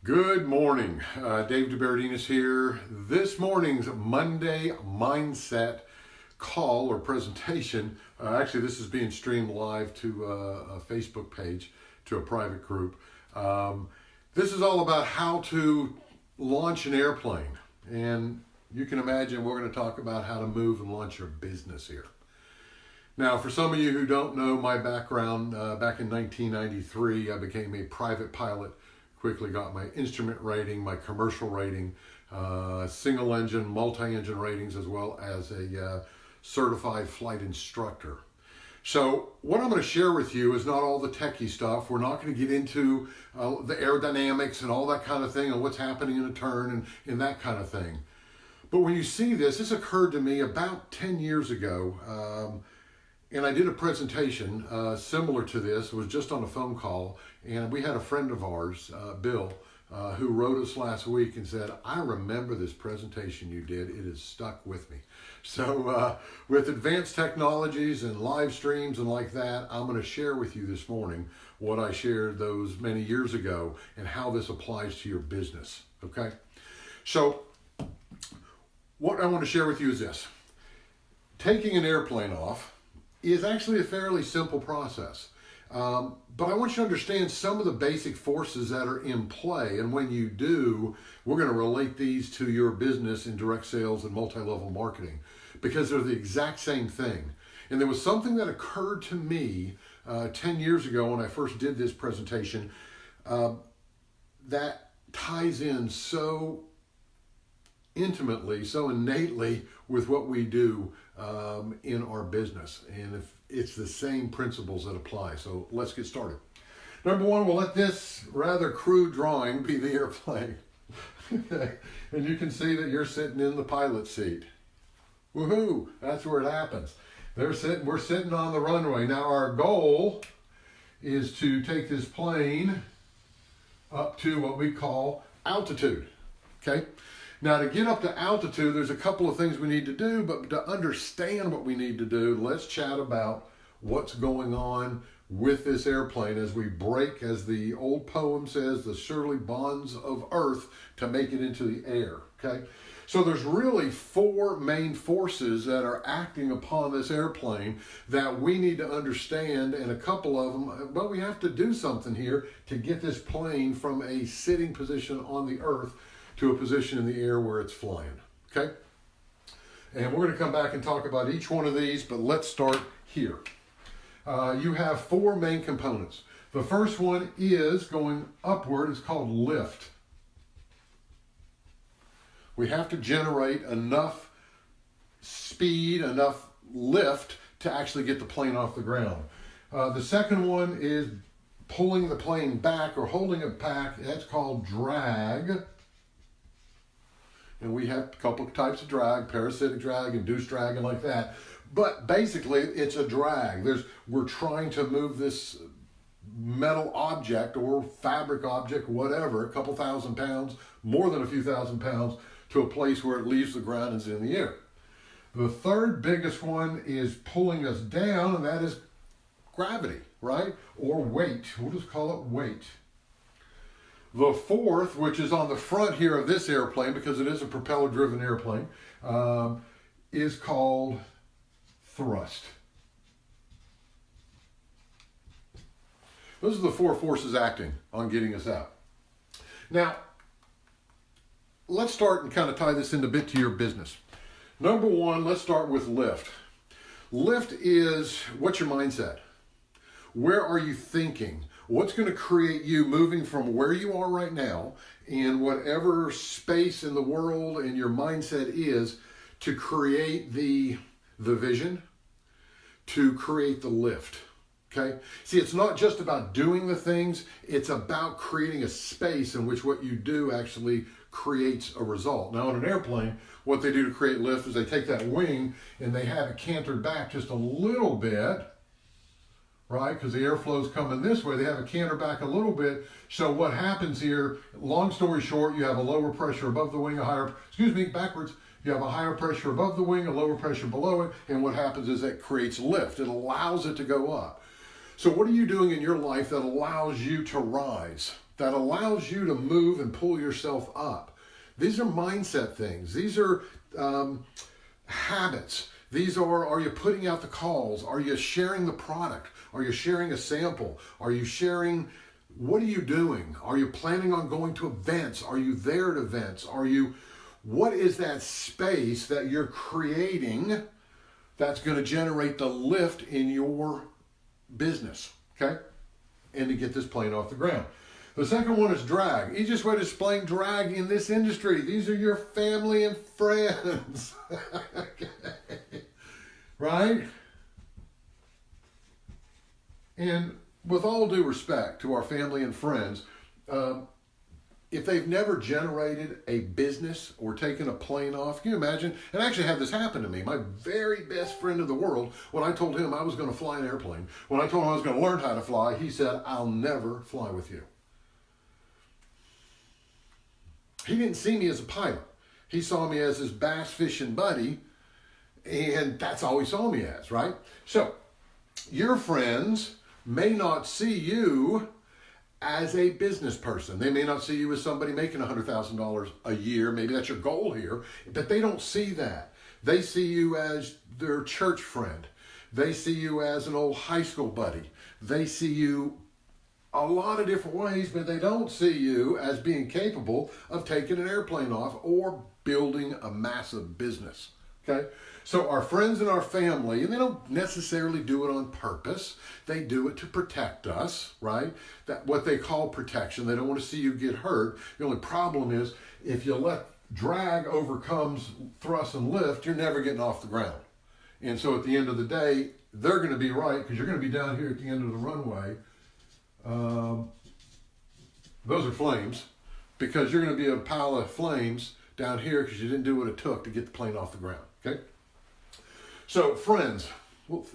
Good morning. Dave DeBerardinis here. This morning's Monday Mindset call or presentation, actually this is being streamed live to a Facebook page, to a private group. This is all about how to launch an airplane. And you can imagine we're going to talk about how to move and launch your business here. Now, for some of you who don't know my background, back in 1993, I became a private pilot. Quickly got my instrument rating, my commercial rating, single engine, multi-engine ratings, as well as a certified flight instructor. So what I'm going to share with you is not all the techie stuff. We're not going to get into the aerodynamics and all that kind of thing and what's happening in a turn and that kind of thing. But when you see this occurred to me about 10 years ago. And I did a presentation similar to this. It was just on a phone call. And we had a friend of ours, Bill, who wrote us last week and said, I remember this presentation you did. It has stuck with me. So with advanced technologies and live streams and like that, I'm going to share with you this morning what I shared those many years ago and how this applies to your business. Okay? So what I want to share with you is this. Taking an airplane off is actually a fairly simple process. But I want you to understand some of the basic forces that are in play. And when you do, we're going to relate these to your business in direct sales and multi-level marketing because they're the exact same thing. And there was something that occurred to me 10 years ago when I first did this presentation that ties in so intimately, so innately with what we do in our business. And if it's the same principles that apply. So let's get started. Number one, we'll let this rather crude drawing be the airplane. And you can see that you're sitting in the pilot seat. Woohoo! That's where it happens. We're sitting on the runway. Now our goal is to take this plane up to what we call altitude. Okay? Now, to get up to altitude, there's a couple of things we need to do, but to understand what we need to do, let's chat about what's going on with this airplane as we break, as the old poem says, the surely bonds of earth to make it into the air, okay? So there's really four main forces that are acting upon this airplane that we need to understand, and a couple of them, but we have to do something here to get this plane from a sitting position on the earth to a position in the air where it's flying, okay? And we're going to come back and talk about each one of these, but let's start here. You have four main components. The first one is going upward. It's called lift. We have to generate enough speed, enough lift to actually get the plane off the ground. The second one is pulling the plane back or holding it back. That's called drag. And we have a couple of types of drag, parasitic drag, induced drag, and like that. But basically, it's a drag. We're trying to move this metal object or fabric object, whatever, a couple thousand pounds, more than a few thousand pounds, to a place where it leaves the ground and is in the air. The third biggest one is pulling us down, and that is gravity, right? Or weight. We'll just call it weight. The fourth, which is on the front here of this airplane, because it is a propeller-driven airplane, is called thrust. Those are the four forces acting on getting us out. Now, let's start and kind of tie this in a bit to your business. Number one, let's start with lift. Lift is, what's your mindset? Where are you thinking? What's going to create you moving from where you are right now in whatever space in the world and your mindset is to create the vision, to create the lift, okay? See, it's not just about doing the things, it's about creating a space in which what you do actually creates a result. Now, on an airplane, what they do to create lift is they take that wing and they have it cantered back just a little bit, right? Because the airflow is coming this way. They have a canter back a little bit. So what happens here, long story short, you have a lower pressure above the wing, backwards. You have a higher pressure above the wing, a lower pressure below it. And what happens is that creates lift. It allows it to go up. So what are you doing in your life that allows you to rise? that allows you to move and pull yourself up. These are mindset things. These are habits. These are you putting out the calls? Are you sharing the product? Are you sharing a sample? Are you sharing, what are you doing? Are you planning on going to events? Are you there at events? What is that space that you're creating that's going to generate the lift in your business, okay? And to get this plane off the ground. The second one is drag. Easiest way to explain drag in this industry. These are your family and friends. Okay. Right? And with all due respect to our family and friends, if they've never generated a business or taken a plane off, can you imagine? And I actually had this happen to me. My very best friend in the world, when I told him I was going to fly an airplane, when I told him I was going to learn how to fly, he said, "I'll never fly with you." He didn't see me as a pilot. He saw me as his bass fishing buddy, and that's all he saw me as, right? So your friends may not see you as a business person. They may not see you as somebody making $100,000 a year. Maybe that's your goal here, but they don't see that. They see you as their church friend. They see you as an old high school buddy. They see you a lot of different ways, but they don't see you as being capable of taking an airplane off or building a massive business, okay? So our friends and our family, and they don't necessarily do it on purpose. They do it to protect us, right? That what they call protection. They don't want to see you get hurt. The only problem is if you let drag overcomes thrust and lift, you're never getting off the ground. And so at the end of the day, they're going to be right because you're going to be down here at the end of the runway. Those are flames because you're going to be a pile of flames down here because you didn't do what it took to get the plane off the ground, okay? So friends,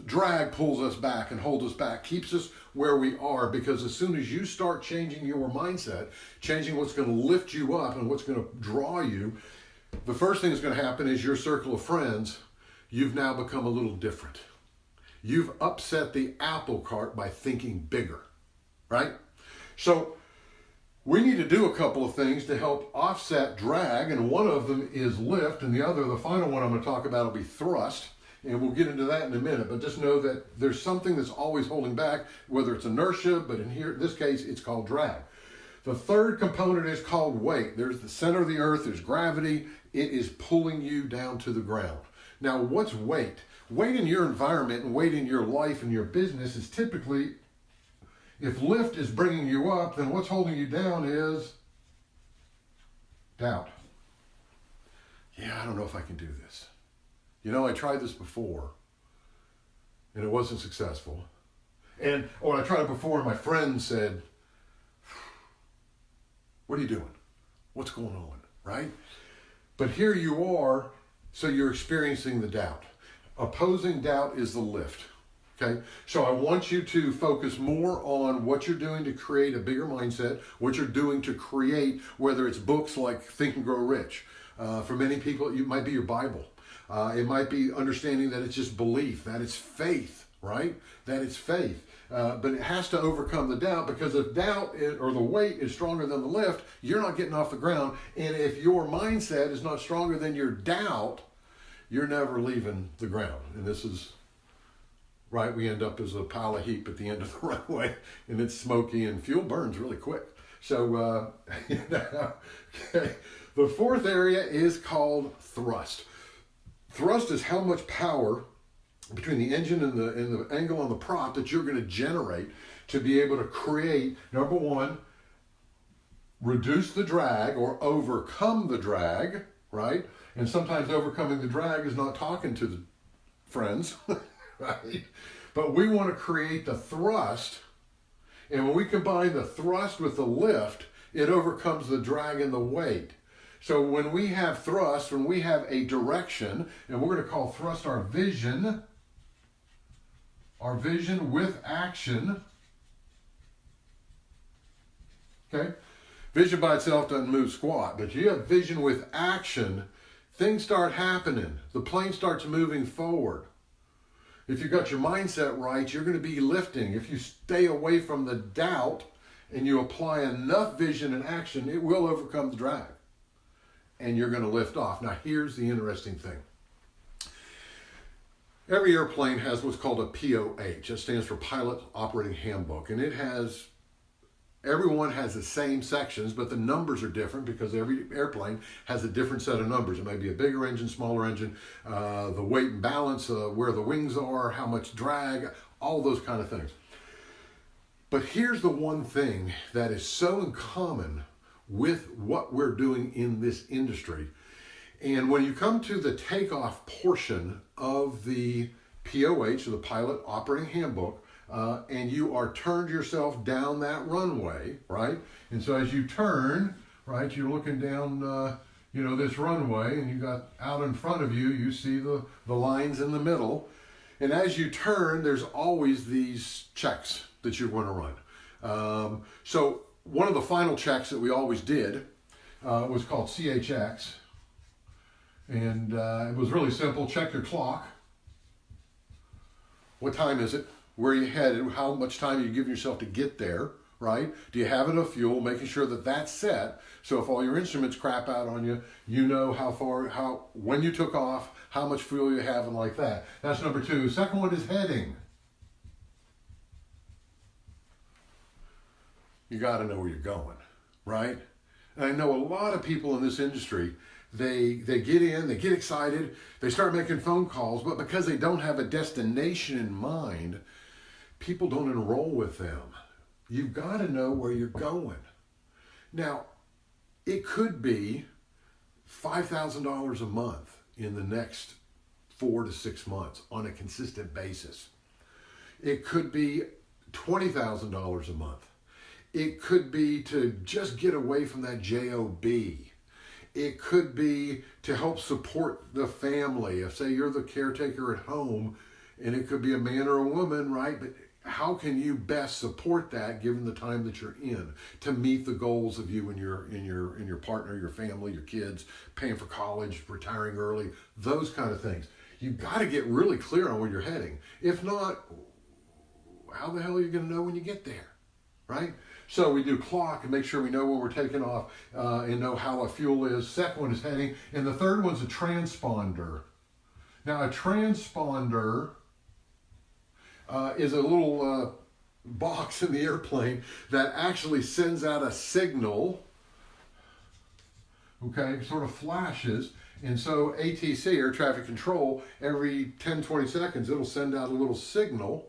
drag pulls us back and holds us back, keeps us where we are, because as soon as you start changing your mindset, changing what's going to lift you up and what's going to draw you, the first thing that's going to happen is your circle of friends, you've now become a little different. You've upset the apple cart by thinking bigger, right? So we need to do a couple of things to help offset drag, and one of them is lift, and the other, the final one I'm going to talk about, will be thrust. And we'll get into that in a minute, but just know that there's something that's always holding back, whether it's inertia, but in this case, it's called drag. The third component is called weight. There's the center of the earth, there's gravity. It is pulling you down to the ground. Now, what's weight? Weight in your environment and weight in your life and your business is typically, if lift is bringing you up, then what's holding you down is doubt. Yeah, I don't know if I can do this. You know, I tried this before, and it wasn't successful. Or I tried it before, and my friend said, "What are you doing? What's going on?" Right? But here you are, so you're experiencing the doubt. Opposing doubt is the lift. Okay? So I want you to focus more on what you're doing to create a bigger mindset, what you're doing to create, whether it's books like Think and Grow Rich. For many people, it might be your Bible. It might be understanding that it's just belief, that it's faith, right? That it's faith. But it has to overcome the doubt, because if doubt or the weight is stronger than the lift, you're not getting off the ground. And if your mindset is not stronger than your doubt, you're never leaving the ground. And this is, right, we end up as a pile of heap at the end of the runway, and it's smoky and fuel burns really quick. So, okay. The fourth area is called thrust. Thrust is how much power between the engine and the angle on the prop that you're going to generate to be able to create, number one, reduce the drag or overcome the drag, right? And sometimes overcoming the drag is not talking to the friends, right? But we want to create the thrust, and when we combine the thrust with the lift, it overcomes the drag and the weight. So when we have thrust, when we have a direction, and we're going to call thrust our vision with action. Okay? Vision by itself doesn't move squat, but you have vision with action, things start happening. The plane starts moving forward. If you've got your mindset right, you're going to be lifting. If you stay away from the doubt and you apply enough vision and action, it will overcome the drag. And you're going to lift off. Now, here's the interesting thing. Every airplane has what's called a POH. It stands for Pilot Operating Handbook. And everyone has the same sections, but the numbers are different because every airplane has a different set of numbers. It may be a bigger engine, smaller engine, the weight and balance, where the wings are, how much drag, all those kind of things. But here's the one thing that is so in common with what we're doing in this industry. And when you come to the takeoff portion of the POH, or the Pilot Operating Handbook, and you are turned yourself down that runway, right? And so as you turn, right, you're looking down, this runway, and you got out in front of you, you see the lines in the middle. And as you turn, there's always these checks that you're going to run. So one of the final checks that we always did was called CHX. And it was really simple. Check your clock. What time is it? Where are you headed? How much time are you giving yourself to get there, right? Do you have enough fuel? Making sure that that's set. So if all your instruments crap out on you, you know when you took off, how much fuel you have, and like that. That's number two. Second one is heading. You got to know where you're going, right? And I know a lot of people in this industry, they get in, they get excited, they start making phone calls, but because they don't have a destination in mind, people don't enroll with them. You've got to know where you're going. Now, it could be $5,000 a month in the next 4 to 6 months on a consistent basis. It could be $20,000 a month. It could be to just get away from that job. It could be to help support the family. If, say, you're the caretaker at home, and it could be a man or a woman, right? But how can you best support that given the time that you're in to meet the goals of you and your partner, your family, your kids, paying for college, retiring early, those kind of things. You've got to get really clear on where you're heading. If not, how the hell are you going to know when you get there, right? So we do clock and make sure we know when we're taking off and know how our fuel is. Second one is heading. And the third one's a transponder. Now, a transponder is a little box in the airplane that actually sends out a signal, okay, sort of flashes. And so ATC, air traffic control, every 10, 20 seconds, it'll send out a little signal,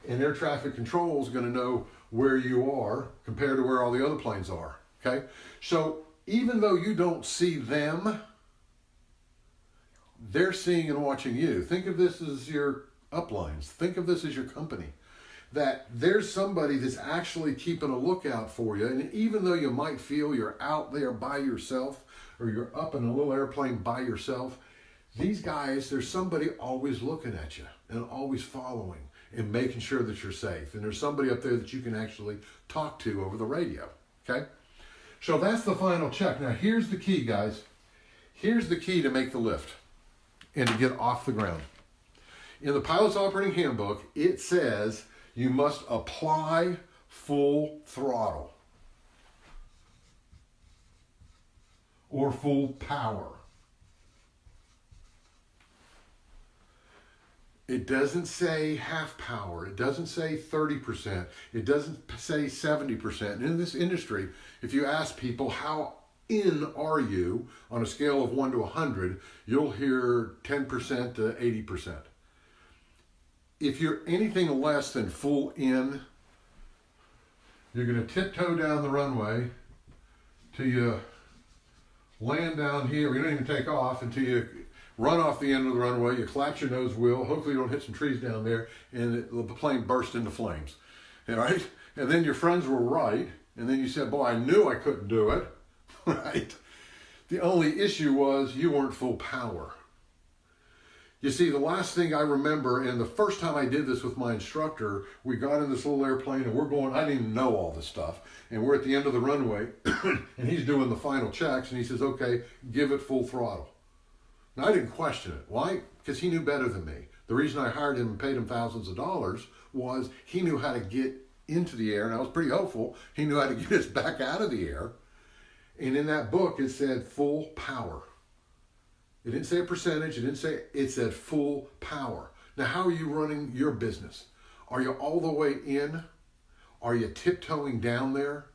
and air traffic control is going to know where you are compared to where all the other planes are, okay? So even though you don't see them, they're seeing and watching you. Think of this as your uplines. Think of this as your company. That there's somebody that's actually keeping a lookout for you. And even though you might feel you're out there by yourself, or you're up in a little airplane by yourself, these guys, there's somebody always looking at you and always following and making sure that you're safe. And there's somebody up there that you can actually talk to over the radio, okay? So that's the final check. Now here's the key, guys. Here's the key to make the lift and to get off the ground. In the Pilot's Operating Handbook, it says you must apply full throttle or full power. It doesn't say half power. It doesn't say 30%. It doesn't say 70%. And in this industry, if you ask people, how in are you on a scale of 1 to 100, you'll hear 10% to 80%. If you're anything less than full in, you're going to tiptoe down the runway till you land down here. You don't even take off until you run off the end of the runway, you collapse your nose wheel, hopefully you don't hit some trees down there, and the plane burst into flames, all right? And then your friends were right, and then you said, boy, I knew I couldn't do it, right? The only issue was you weren't full power. You see, the last thing I remember, and the first time I did this with my instructor, we got in this little airplane, and we're going, I didn't even know all this stuff, and we're at the end of the runway, and he's doing the final checks, and he says, okay, give it full throttle. Now, I didn't question it. Why? Because he knew better than me. The reason I hired him and paid him thousands of dollars was he knew how to get into the air, and I was pretty hopeful he knew how to get us back out of the air. And in that book, it said full power. It didn't say a percentage. It said full power. Now, how are you running your business? Are you all the way in? Are you tiptoeing down there?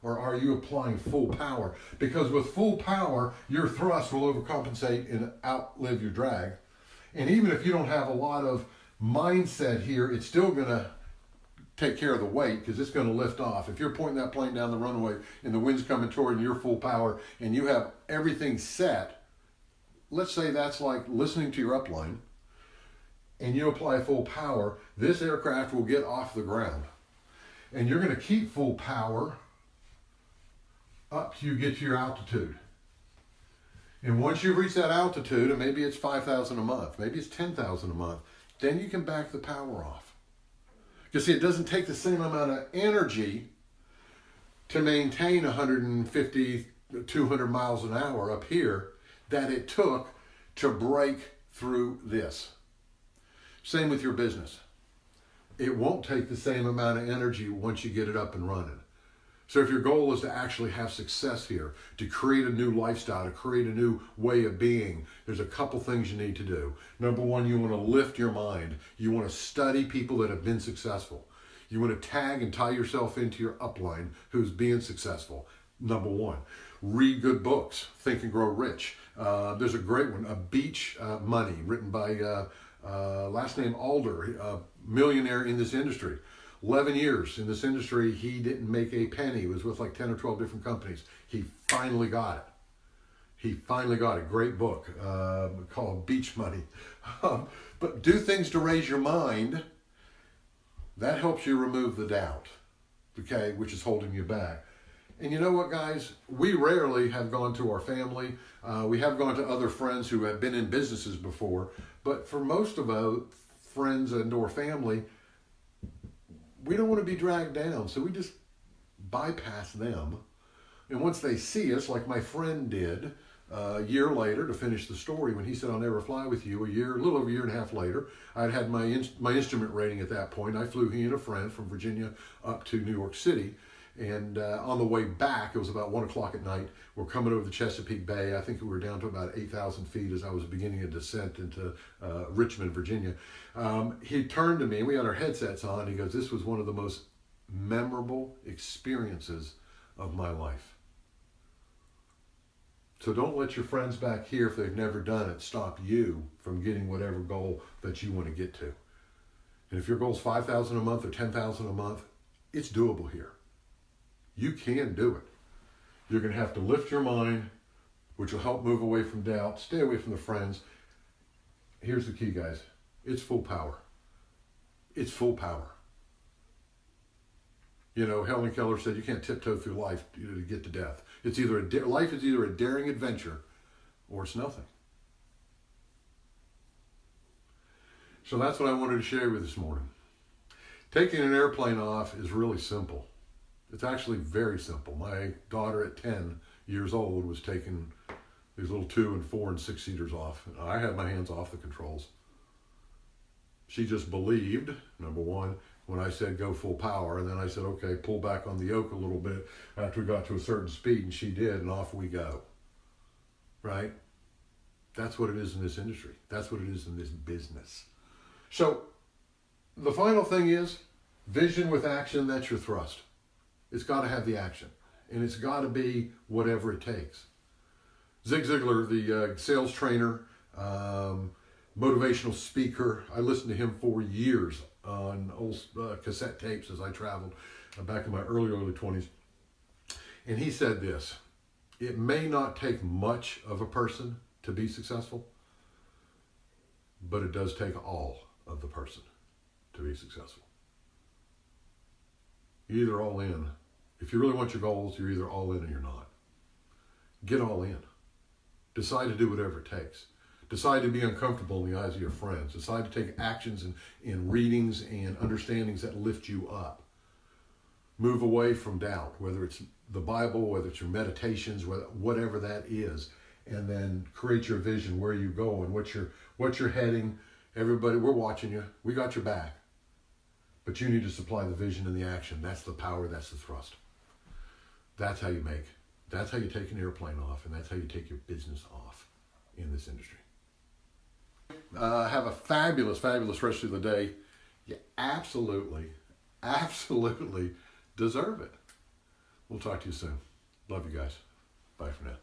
Or are you applying full power? Because with full power, your thrust will overcompensate and outlive your drag. And even if you don't have a lot of mindset here, it's still going to take care of the weight because it's going to lift off. If you're pointing that plane down the runway and the wind's coming toward and you're full power and you have everything set, let's say that's like listening to your upline, and you apply full power, this aircraft will get off the ground. And you're going to keep full power up till you get to your altitude. And once you've reached that altitude, and maybe it's 5,000 a month, maybe it's 10,000 a month, then you can back the power off. Because see, it doesn't take the same amount of energy to maintain 150, 200 miles an hour up here that it took to break through this. Same with your business. It won't take the same amount of energy once you get it up and running. So if your goal is to actually have success here, to create a new lifestyle, to create a new way of being, there's a couple things you need to do. Number one, you want to lift your mind. You want to study people that have been successful. You want to tag and tie yourself into your upline who's being successful. Number one, read good books. Think and Grow Rich. There's a great one, Beach Money, written by last name Alder, a millionaire in this industry. 11 years in this industry, he didn't make a penny. He was with like 10 or 12 different companies. He finally got it. Great book called Beach Money. But do things to raise your mind. That helps you remove the doubt, okay, which is holding you back. And you know what, guys? We rarely have gone to our family. We have gone to other friends who have been in businesses before. But for most of our friends and or family, we don't want to be dragged down. So we just bypass them. And once they see us, like my friend did a year later, to finish the story, when he said, "I'll never fly with you," a little over a year and a half later, I'd had my instrument rating at that point. I flew he and a friend from Virginia up to New York City. And on the way back, it was about 1 o'clock at night. We're coming over the Chesapeake Bay. I think we were down to about 8,000 feet as I was beginning a descent into Richmond, Virginia. He turned to me, and we had our headsets on. He goes, "This was one of the most memorable experiences of my life." So don't let your friends back here, if they've never done it, stop you from getting whatever goal that you want to get to. And if your goal is 5,000 a month or 10,000 a month, it's doable here. You can do it. You're going to have to lift your mind, which will help move away from doubt. Stay away from the friends. Here's the key, guys. It's full power. It's full power. You know, Helen Keller said you can't tiptoe through life to get to death. It's either life is either a daring adventure or it's nothing. So that's what I wanted to share with you this morning. Taking an airplane off is really simple. It's actually very simple. My daughter at 10 years old was taking these little 2 and 4 and 6 seaters off. I had my hands off the controls. She just believed, number one, when I said go full power, and then I said, okay, pull back on the yoke a little bit after we got to a certain speed, and she did, and off we go. Right? That's what it is in this industry. That's what it is in this business. So the final thing is vision with action. That's your thrust. It's got to have the action, and it's got to be whatever it takes. Zig Ziglar, the sales trainer, motivational speaker, I listened to him for years on old cassette tapes as I traveled back in my early 20s. And he said this: it may not take much of a person to be successful, but it does take all of the person to be successful. You're either all in. If you really want your goals, you're either all in or you're not. Get all in. Decide to do whatever it takes. Decide to be uncomfortable in the eyes of your friends. Decide to take actions in readings and understandings that lift you up. Move away from doubt, whether it's the Bible, whether it's your meditations, whatever that is, and then create your vision, where you go and what you're heading. Everybody, we're watching you. We got your back. But you need to supply the vision and the action. That's the power, that's the thrust. That's how you take an airplane off, and that's how you take your business off in this industry. Have a fabulous, fabulous rest of the day. You absolutely, absolutely deserve it. We'll talk to you soon. Love you guys. Bye for now.